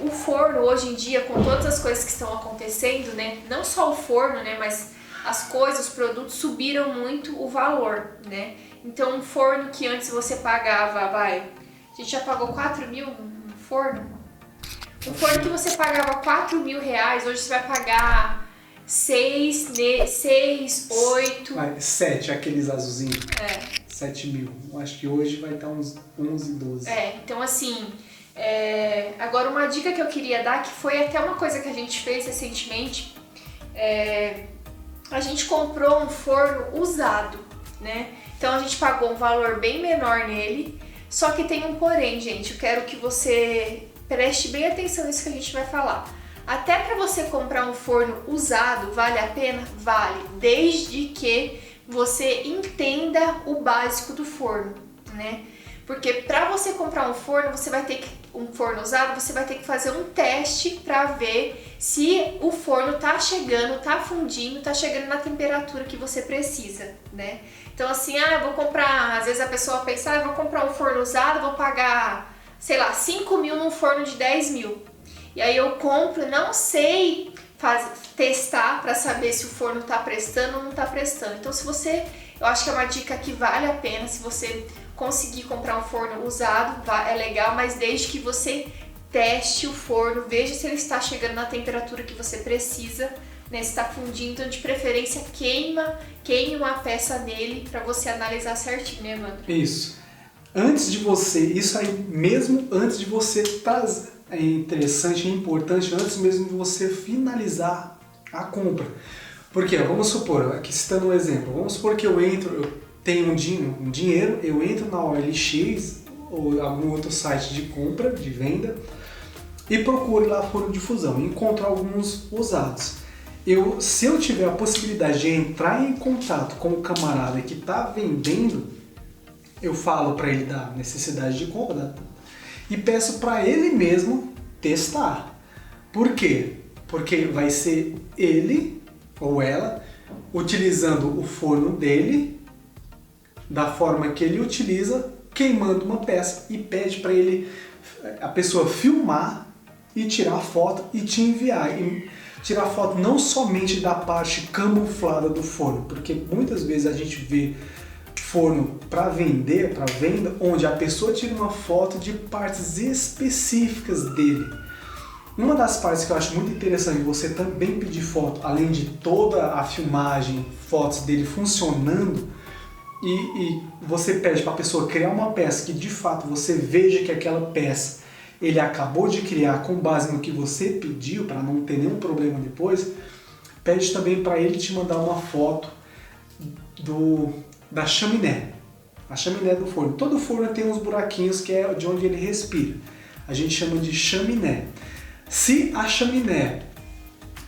o forno hoje em dia, com todas as coisas que estão acontecendo, né? Não só o forno, né? Mas as coisas, os produtos subiram muito o valor, né? Então um forno que antes você pagava, a gente já pagou 4 mil no forno? Um forno que você pagava 4 mil reais, hoje você vai pagar 6, 8... 7, aqueles azulzinhos. 7 mil. Eu acho que hoje vai estar uns 11, 12. Então assim, agora uma dica que eu queria dar, que foi até uma coisa que a gente fez recentemente, a gente comprou um forno usado, né? Então a gente pagou um valor bem menor nele, só que tem um porém, gente. Eu quero que você preste bem atenção nisso que a gente vai falar. Até para você comprar um forno usado, vale a pena? Vale, desde que você entenda o básico do forno, né? Porque para você comprar um forno, um forno usado, você vai ter que fazer um teste para ver se o forno tá chegando, tá fundindo, tá chegando na temperatura que você precisa, né? Então assim, eu vou comprar, às vezes a pessoa pensa, eu vou comprar um forno usado, vou pagar, sei lá, 5 mil num forno de 10 mil. E aí eu compro, não sei testar para saber se o forno tá prestando ou não tá prestando. Então eu acho que é uma dica que vale a pena, se você conseguir comprar um forno usado, é legal, mas desde que você teste o forno, veja se ele está chegando na temperatura que você precisa, né, se está fundindo, então de preferência queime uma peça nele para você analisar certinho, né, Evandro? Isso. Isso aí mesmo antes de você trazer, é interessante e importante, antes mesmo de você finalizar a compra. Porque, vamos supor, aqui citando um exemplo, vamos supor que eu tenho um dinheiro, eu entro na OLX ou algum outro site de compra, de venda, e procuro lá forno de fusão, encontro alguns usados. Se eu tiver a possibilidade de entrar em contato com o camarada que está vendendo, eu falo para ele da necessidade de compra e peço para ele mesmo testar. Por quê? Porque vai ser ele ou ela utilizando o forno dele da forma que ele utiliza, queimando uma peça, e pede para a pessoa filmar e tirar foto e te enviar. E tirar foto não somente da parte camuflada do forno, porque muitas vezes a gente vê forno para vender, para venda, onde a pessoa tira uma foto de partes específicas dele. Uma das partes que eu acho muito interessante você também pedir foto, além de toda a filmagem, fotos dele funcionando, e você pede para a pessoa criar uma peça que de fato você veja que aquela peça ele acabou de criar com base no que você pediu, para não ter nenhum problema depois, pede também para ele te mandar uma foto da chaminé, a chaminé do forno. Todo forno tem uns buraquinhos que é de onde ele respira. A gente chama de chaminé. Se a chaminé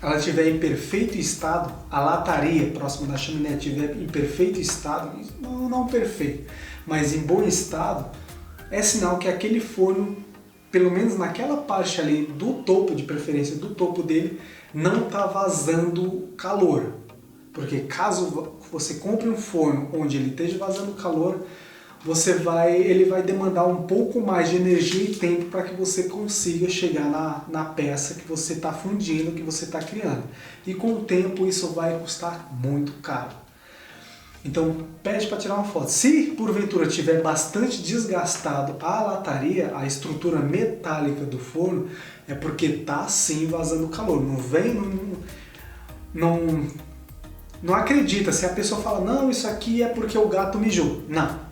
ela estiver em perfeito estado, a lataria próxima da chaminé estiver em perfeito estado, não perfeito, mas em bom estado, é sinal que aquele forno, pelo menos naquela parte ali do topo, de preferência do topo dele, não está vazando calor. Porque caso você compre um forno onde ele esteja vazando calor, ele vai demandar um pouco mais de energia e tempo para que você consiga chegar na peça que você está fundindo, que você está criando. E com o tempo isso vai custar muito caro. Então pede para tirar uma foto. Se porventura tiver bastante desgastado a lataria, a estrutura metálica do forno, é porque está sim vazando calor. Não acredita, se a pessoa fala, não, isso aqui é porque o gato mijou. Não.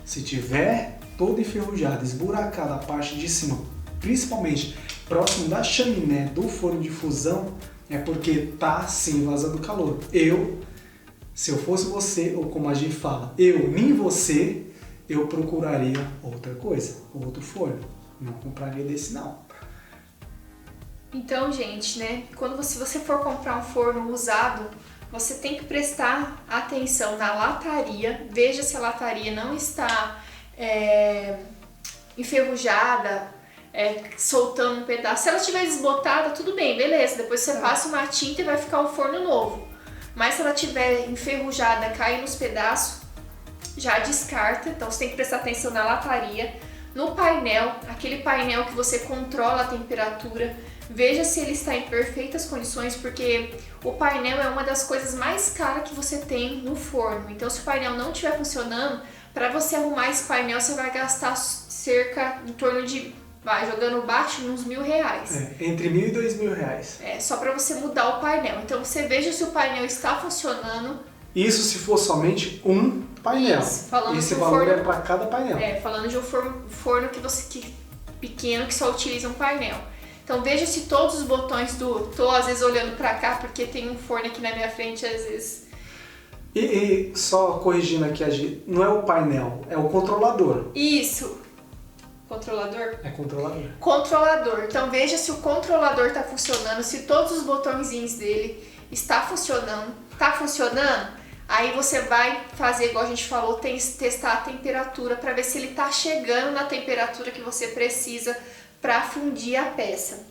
Se tiver todo enferrujado, esburacado a parte de cima, principalmente próximo da chaminé do forno de fusão, é porque tá sim vazando calor. Se eu fosse você, ou como a gente fala, nem você, eu procuraria outra coisa, outro forno. Não compraria desse não. Então, gente, né, se você for comprar um forno usado, você tem que prestar atenção na lataria, veja se a lataria não está enferrujada, soltando um pedaço. Se ela estiver desbotada, tudo bem, beleza, depois você passa uma tinta e vai ficar um forno novo. Mas se ela estiver enferrujada, cai nos pedaços, já descarta. Então você tem que prestar atenção na lataria, No painel, aquele painel que você controla a temperatura, veja se ele está em perfeitas condições, porque o painel é uma das coisas mais caras que você tem no forno. Então, se o painel não estiver funcionando, para você arrumar esse painel, você vai gastar cerca em torno de, jogando baixo, uns R$1.000. Entre R$1.000 e R$2.000. Só para você mudar o painel. Então, você veja se o painel está funcionando. Isso se for somente um painel. Esse valor é para cada painel. Falando de um forno pequeno que só utiliza um painel. Então veja se todos os botões tô às vezes olhando para cá porque tem um forno aqui na minha frente às vezes. E só corrigindo aqui, não é o painel, é o controlador. Isso. Controlador? É controlador. Controlador. Então veja se o controlador está funcionando, se todos os botõezinhos dele está funcionando. Tá funcionando? Aí você vai fazer, igual a gente falou, testar a temperatura para ver se ele está chegando na temperatura que você precisa para fundir a peça.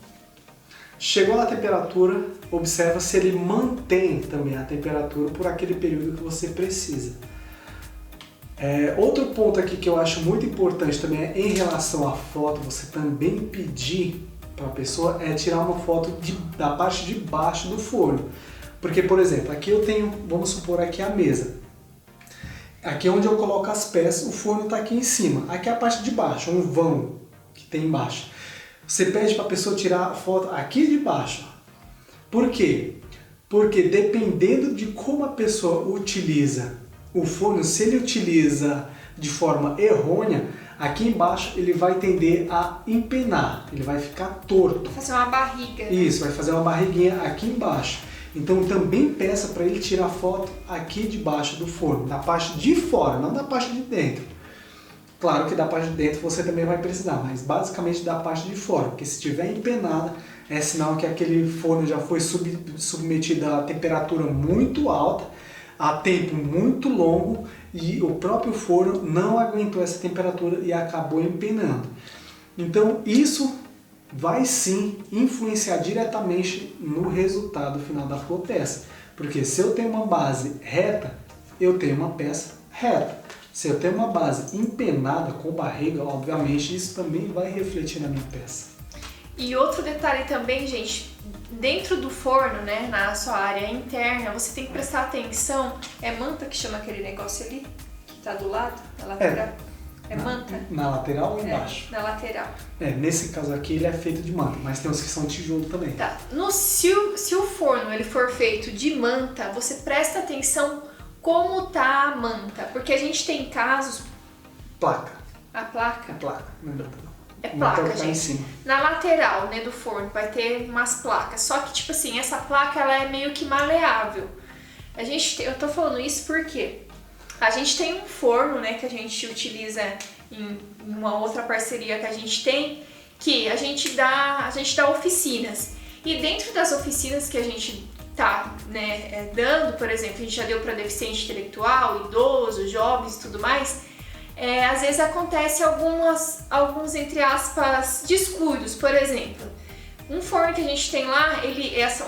Chegou na temperatura, observa se ele mantém também a temperatura por aquele período que você precisa. Outro ponto aqui que eu acho muito importante também é em relação à foto, você também pedir para a pessoa tirar uma foto da parte de baixo do forno. Porque, por exemplo, aqui eu tenho, vamos supor aqui a mesa. Aqui é onde eu coloco as peças, o forno está aqui em cima. Aqui é a parte de baixo, um vão que tem embaixo. Você pede para a pessoa tirar a foto aqui de baixo. Por quê? Porque dependendo de como a pessoa utiliza o forno, se ele utiliza de forma errônea, aqui embaixo ele vai tender a empenar, ele vai ficar torto. Vai fazer uma barriga. Isso, vai fazer uma barriguinha aqui embaixo. Então também peça para ele tirar foto aqui debaixo do forno, da parte de fora, não da parte de dentro. Claro que da parte de dentro você também vai precisar, mas basicamente da parte de fora, porque se estiver empenada é sinal que aquele forno já foi submetido a temperatura muito alta, a tempo muito longo e o próprio forno não aguentou essa temperatura e acabou empenando. Então isso vai sim influenciar diretamente no resultado final da sua peça. Porque se eu tenho uma base reta, eu tenho uma peça reta. Se eu tenho uma base empenada com barriga, obviamente isso também vai refletir na minha peça. E outro detalhe também, gente, dentro do forno, né, na sua área interna, você tem que prestar atenção, é manta que chama aquele negócio ali, que tá do lado, na lateral? É manta? Na lateral ou embaixo? Na lateral. Nesse caso aqui ele é feito de manta, mas tem uns que são tijolo também. Tá. Se o forno ele for feito de manta, você presta atenção como tá a manta, porque a gente tem casos... Placa. A placa? É placa, não é manta não. É placa, tá gente. Em cima. Na lateral, né, do forno vai ter umas placas, só que tipo assim, essa placa ela é meio que maleável. Eu tô falando isso porque a gente tem um forno, né, que a gente utiliza em uma outra parceria que a gente tem, que a gente dá oficinas. E dentro das oficinas que a gente tá, né, dando, por exemplo, a gente já deu para deficiente intelectual, idoso, jovens e tudo mais, às vezes acontece alguns, entre aspas, descuidos. Por exemplo, um forno que a gente tem lá,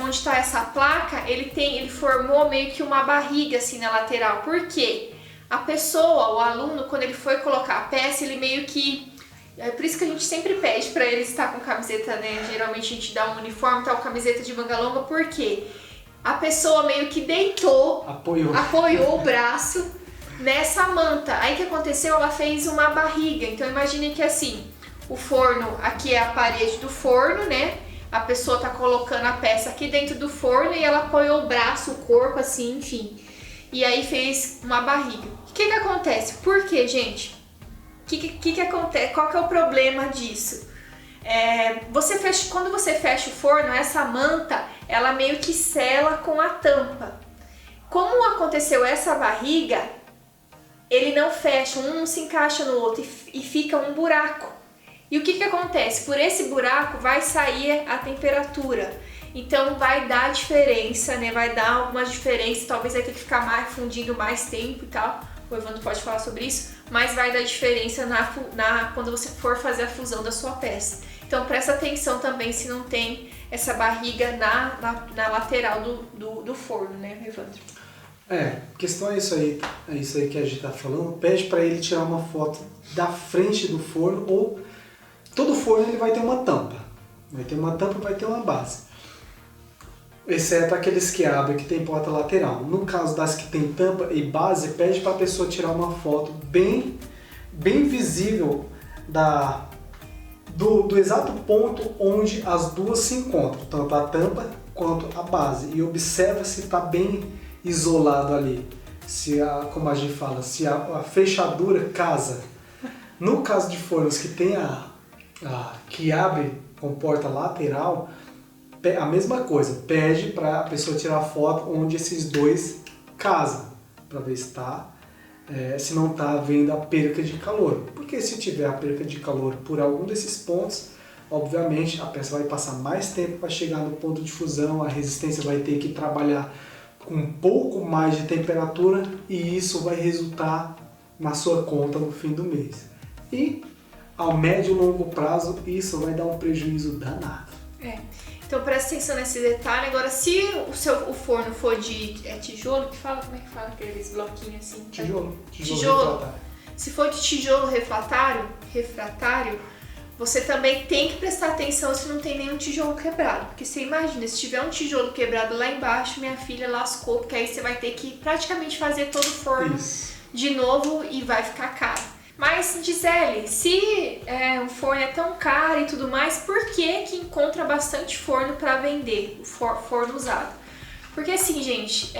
onde está essa placa, ele formou meio que uma barriga assim na lateral. Por quê? A pessoa, o aluno, quando ele foi colocar a peça, ele meio que... É por isso que a gente sempre pede para ele estar com camiseta, né? Geralmente a gente dá um uniforme, tal, camiseta de manga longa, porque a pessoa meio que deitou, apoiou o braço nessa manta. Aí o que aconteceu? Ela fez uma barriga. Então imagine que assim, o forno, aqui é a parede do forno, né? A pessoa tá colocando a peça aqui dentro do forno e ela apoiou o braço, o corpo, assim, enfim. E aí fez uma barriga. O que acontece? Por quê, gente? O que acontece? Qual que é o problema disso? Quando você fecha o forno, essa manta, ela meio que sela com a tampa. Como aconteceu essa barriga, ele não fecha, um não se encaixa no outro e fica um buraco. E o que acontece? Por esse buraco vai sair a temperatura. Então vai dar diferença, né? Vai dar alguma diferença, talvez vai ter que ficar fundindo mais tempo e tal. O Evandro pode falar sobre isso, mas vai dar diferença quando você for fazer a fusão da sua peça. Então presta atenção também se não tem essa barriga na lateral do forno, né, Evandro? A questão é isso aí que a gente tá falando. Pede para ele tirar uma foto da frente do forno, ou todo forno ele vai ter uma tampa. Vai ter uma tampa, vai ter uma base. Exceto aqueles que abrem, que tem porta lateral. No caso das que tem tampa e base, pede para a pessoa tirar uma foto bem visível do exato ponto onde as duas se encontram, tanto a tampa quanto a base. E observa se está bem isolado ali. Como a gente fala, se a fechadura casa. No caso de fornos que tem que abre com porta lateral, a mesma coisa, pede para a pessoa tirar foto onde esses dois casam, para ver se não está havendo a perca de calor. Porque se tiver a perca de calor por algum desses pontos, obviamente a peça vai passar mais tempo para chegar no ponto de fusão, a resistência vai ter que trabalhar com um pouco mais de temperatura e isso vai resultar na sua conta no fim do mês. E ao médio e longo prazo isso vai dar um prejuízo danado. Então presta atenção nesse detalhe. Agora, se o forno for de tijolo, como é que fala aqueles bloquinhos assim? Tijolo. Refratário. Se for de tijolo refratário, você também tem que prestar atenção se não tem nenhum tijolo quebrado. Porque você imagina, se tiver um tijolo quebrado lá embaixo, minha filha lascou, porque aí você vai ter que praticamente fazer todo o forno de novo e vai ficar caro. Mas, Gisele, se um forno é tão caro e tudo mais, por que encontra bastante forno para vender, forno usado? Porque assim, gente,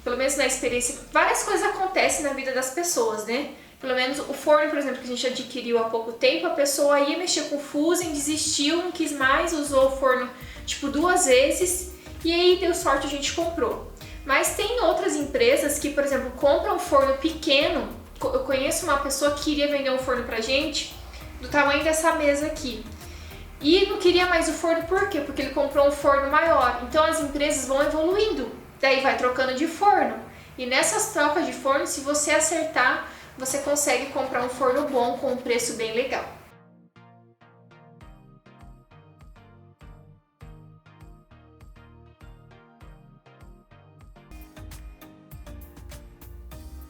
pelo menos na experiência, várias coisas acontecem na vida das pessoas, né? Pelo menos o forno, por exemplo, que a gente adquiriu há pouco tempo, a pessoa ia mexer com fuso, desistiu, não quis mais, usou o forno tipo 2 vezes e aí deu sorte, a gente comprou. Mas tem outras empresas que, por exemplo, compram um forno pequeno. Eu conheço uma pessoa que queria vender um forno pra gente do tamanho dessa mesa aqui. E não queria mais o forno, por quê? Porque ele comprou um forno maior. Então as empresas vão evoluindo, daí vai trocando de forno. E nessas trocas de forno, se você acertar, você consegue comprar um forno bom com um preço bem legal.